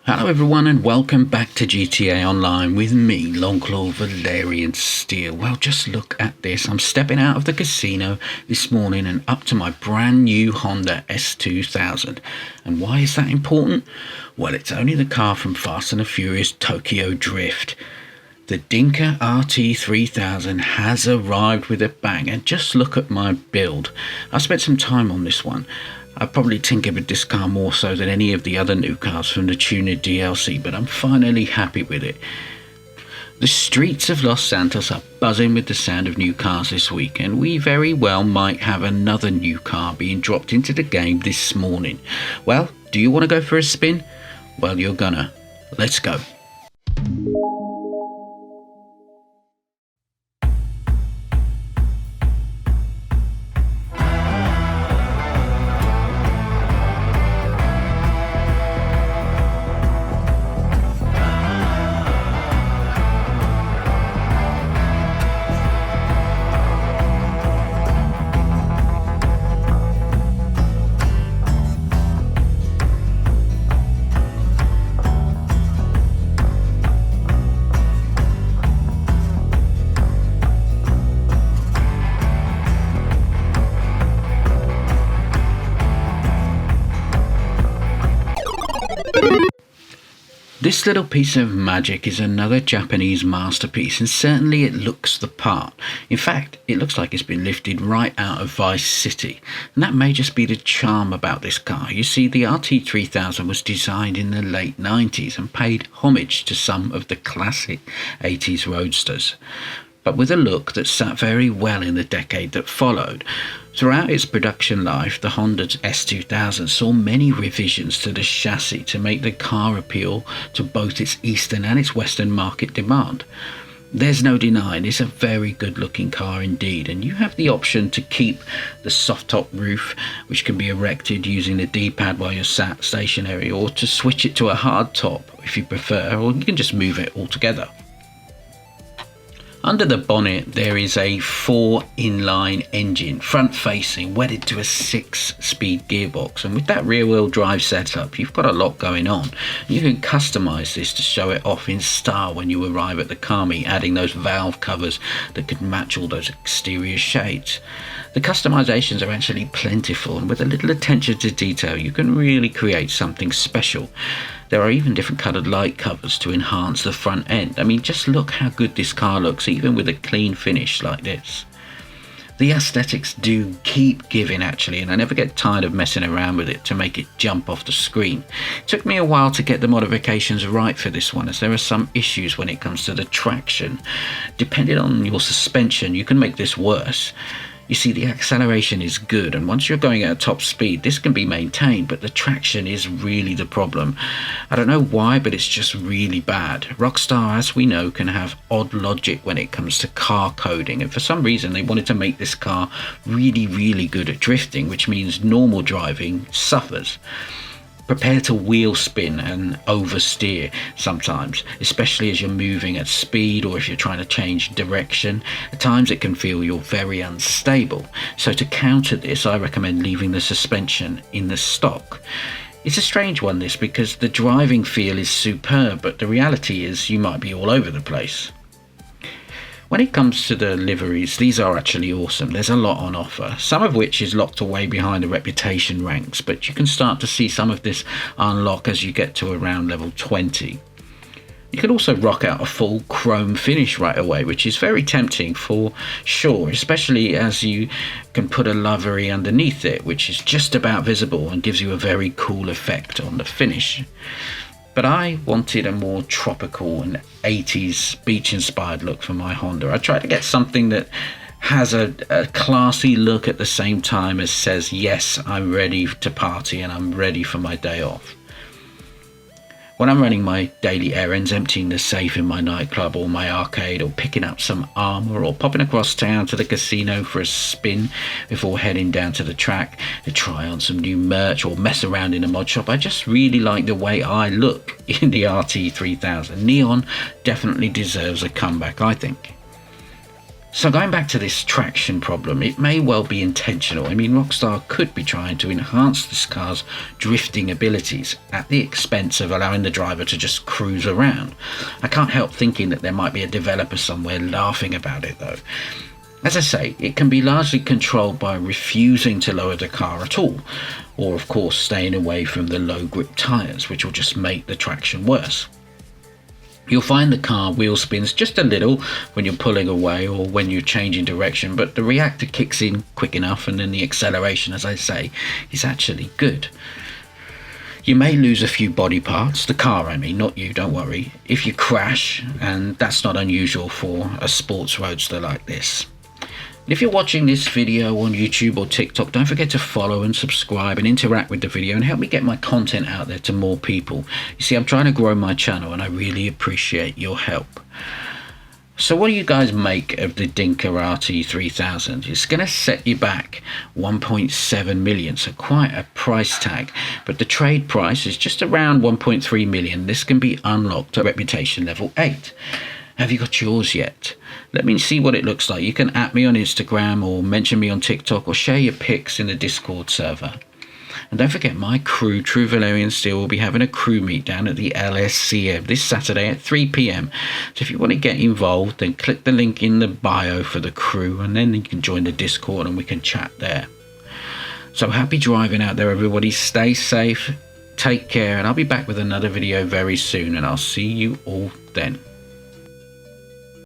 Hello everyone and welcome back to GTA Online with me, longclawvalyriansteel. Well, just look at this. I'm stepping out of the casino this morning and up to my brand new Honda S2000. And why is that important? Well, it's only the car from Fast and the Furious Tokyo Drift. The Dinka RT3000 has arrived with a bang, and just look at my build. I spent some time on this one. I probably tinkered with this car more so than any of the other new cars from the Tuner DLC, but I'm finally happy with it. The streets of Los Santos are buzzing with the sound of new cars this week, and we very well might have another new car being dropped into the game this morning. Well, do you want to go for a spin? Well, you're gonna. Let's go. This little piece of magic is another Japanese masterpiece, and certainly it looks the part. In fact, it looks like it's been lifted right out of Vice City, and that may just be the charm about this car. You see, the RT3000 was designed in the late 90s and paid homage to some of the classic 80s roadsters, but with a look that sat very well in the decade that followed. Throughout its production life, the Honda S2000 saw many revisions to the chassis to make the car appeal to both its eastern and its western market demand. There's no denying it's a very good looking car indeed, and you have the option to keep the soft top roof, which can be erected using the D-pad while you're sat stationary, or to switch it to a hard top if you prefer, or you can just move it altogether. Under the bonnet there is a 4-inline engine, front facing, wedded to a 6-speed gearbox, and with that rear wheel drive setup you've got a lot going on. You can customise this to show it off in style when you arrive at the car meet, adding those valve covers that could match all those exterior shades. The customisations are actually plentiful, and with a little attention to detail you can really create something special. There are even different coloured light covers to enhance the front end. I mean, just look how good this car looks, even with a clean finish like this. The aesthetics do keep giving actually, and I never get tired of messing around with it to make it jump off the screen. It took me a while to get the modifications right for this one, as there are some issues when it comes to the traction. Depending on your suspension, you can make this worse. You see, the acceleration is good, and once you're going at a top speed this can be maintained, but the traction is really the problem. I don't know why, but it's just really bad. Rockstar, as we know, can have odd logic when it comes to car coding, and for some reason they wanted to make this car really good at drifting, which means normal driving suffers. Prepare to wheel spin and oversteer sometimes, especially as you're moving at speed or if you're trying to change direction. At times it can feel you're very unstable. So to counter this, I recommend leaving the suspension in the stock. It's a strange one this, because the driving feel is superb, but the reality is you might be all over the place. When it comes to the liveries, these are actually awesome. There's a lot on offer, some of which is locked away behind the reputation ranks, but you can start to see some of this unlock as you get to around level 20. You can also rock out a full chrome finish right away, which is very tempting for sure, especially as you can put a livery underneath it, which is just about visible and gives you a very cool effect on the finish. But I wanted a more tropical and 80s beach inspired look for my Honda. I tried to get something that has a classy look at the same time as says, yes, I'm ready to party and I'm ready for my day off. When I'm running my daily errands, emptying the safe in my nightclub or my arcade, or picking up some armour, or popping across town to the casino for a spin before heading down to the track to try on some new merch or mess around in a mod shop, I just really like the way I look in the RT3000. Neon definitely deserves a comeback, I think. So going back to this traction problem, it may well be intentional. I mean, Rockstar could be trying to enhance this car's drifting abilities at the expense of allowing the driver to just cruise around. I can't help thinking that there might be a developer somewhere laughing about it though. As I say, it can be largely controlled by refusing to lower the car at all, or of course staying away from the low grip tyres, which will just make the traction worse. You'll find the car wheel spins just a little when you're pulling away or when you're changing direction, but the reactor kicks in quick enough, and then the acceleration, as I say, is actually good. You may lose a few body parts, the car I mean, not you, don't worry, if you crash, and that's not unusual for a sports roadster like this. If you're watching this video on YouTube or TikTok, don't forget to follow and subscribe and interact with the video and help me get my content out there to more people. You see, I'm trying to grow my channel and I really appreciate your help. So what do you guys make of the Dinka RT3000? It's going to set you back 1.7 million, so quite a price tag. But the trade price is just around 1.3 million. This can be unlocked at reputation level 8. Have you got yours yet? Let me see what it looks like. You can @ me on Instagram or mention me on TikTok or share your pics in the Discord server. And don't forget, my crew, True Valerian Steel, will be having a crew meet down at the LSCM this Saturday at 3 PM. So if you want to get involved, then click the link in the bio for the crew, and then you can join the Discord and we can chat there. So happy driving out there, everybody. Stay safe, take care, and I'll be back with another video very soon, and I'll see you all then.